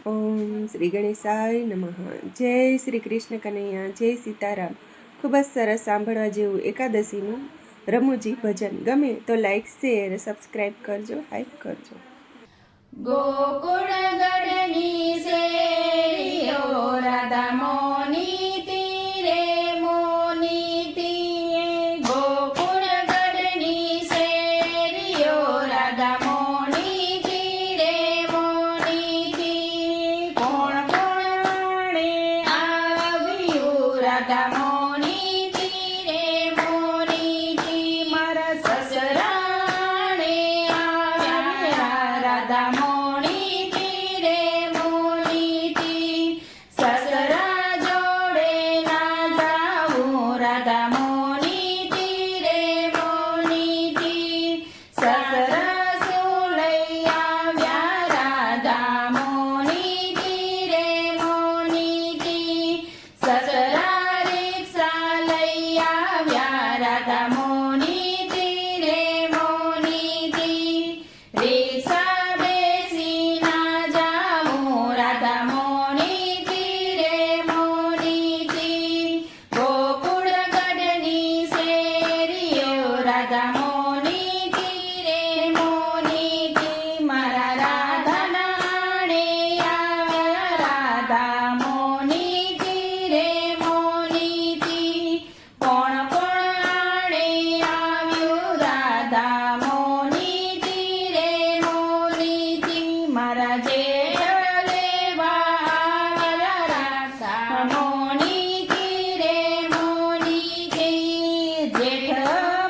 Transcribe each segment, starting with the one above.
ઓમ શ્રી ગણેશાય નમઃ. જય શ્રી કૃષ્ણ કનૈયા, જય સીતારામ. ખૂબ જ સરસ સાંભળવા જેવું એકાદશીનું રમૂજી ભજન. ગમે તો લાઈક, શેર, સબસ્ક્રાઈબ કરજો, હાઈપ કરજો. ગોકુળ ગઢની શેરીઓ રાધા મોની તીરે મોની તીએ. ગોકુળ ગઢની શેરીઓ રાધા મોની તીરે મોની તી. કોણ કોણ આવ્યું રાધા મોની તીરે મોની તી. મારા સસરાને આવ્યા રાધા મોની તીરે મોની તી. સસરા જોડે ના જાવું રાધા મોની તીરે મોની તી. સસરા શું લઈ આવ્યા રાધા મોની તીરે મોની તી. સસરા રિક્ષા લઈ આવ્યા રાધા મોની તીરે મોની તી. રિક્ષા બેસી ના જાવું રાધા મોની તીરે મોની તી. ગોકુળ ગઢની શેરીઓ રાધા મોની તીરે મોની તી. મારા રાધાના આણે આવ્યા રાધા મોની તીરે મોની તી. કોણ કોણ આણે આવ્યું રાધા મોની તીરે મોની તી. મારા જેઠ લેવા આવ્યા રાધા મોની તીરે મોની તી. જેઠ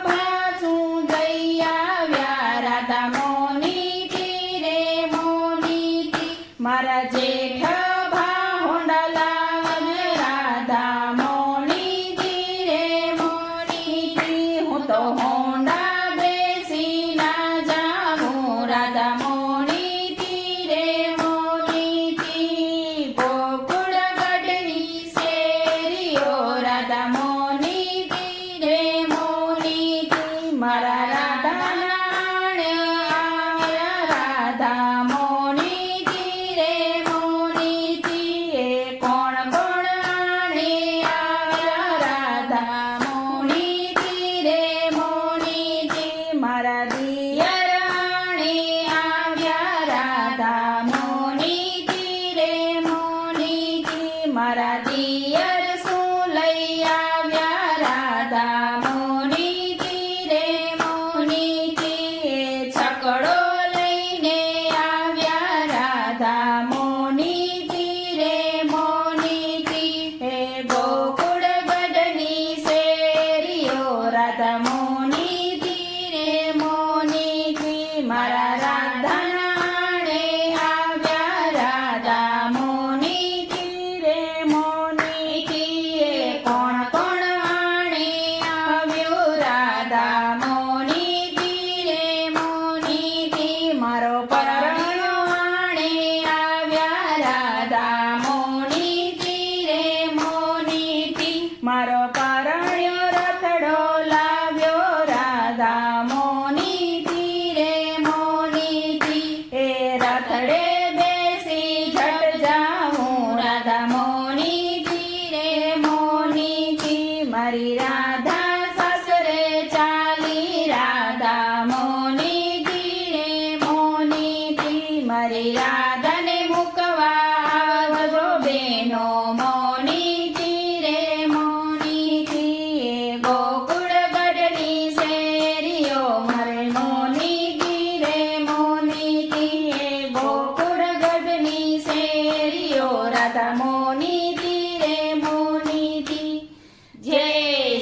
ભાસું જઈ આવ્યા રાધા મોની તીરે મોની તી. મારા જેઠ ભાહોંડા લાવ્યા રાધા મોની તીરે મોની તી. હું તો હોંડા બેસી ના જાઉં રાધા મોની તીરે મોની તી. ગોકુળ ગઢની શેરીઓ રાધા મોની તીરે મોની તી. મારા રાધાના આણે આવ્યા રાધા મોની તીરે મોની તી. એ કોણ કોણ આણે આવ્યા રાધા મોની તીરે મોની તી. મારા દિયર આણે આવ્યા રાધા મોની તીરે મોની તી. મારા દિયર શું લઈ આવ્યા રાધા મોની તીરે મોની તી. એ છકડો લઈને આવ્યા રાધા મોની તીરે મોની તી. એ ગોકુળ ગઢની શેરીઓ રાધા મોની તીરે મોની તી. મારા રાધાના આણે આવ્યા રાધા મોની તીરે મોની તી. એ કોણ કોણ આણે આવ્યું રાધા મોની તીરે મોની તી. મારો પરણ્યો આણે આવ્યા રાધા મોની તીરે મોની તી. મારો પરણ્યો રથડો લાવ્યો રાધા મોની તીરે મોની તી. એ રથડે બેસી ઝટ જાઉં રાધા મોની તીરે મોની તી. મારી રાધા સસરે ચાલી રાધા મોની તીરે મોની તી. મારી રાધાને મૂકવા આવજો બેનો મોની તીરે મોની તી. એ ગોકુળ ગઢની શેરીઓ મારે મોની તીરે મોની તી. એ ગોકુળ ગઢની શેરીઓ રાધા મોની તીરે મોની તી. જય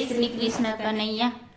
શ્રી કૃષ્ણ કનૈયા.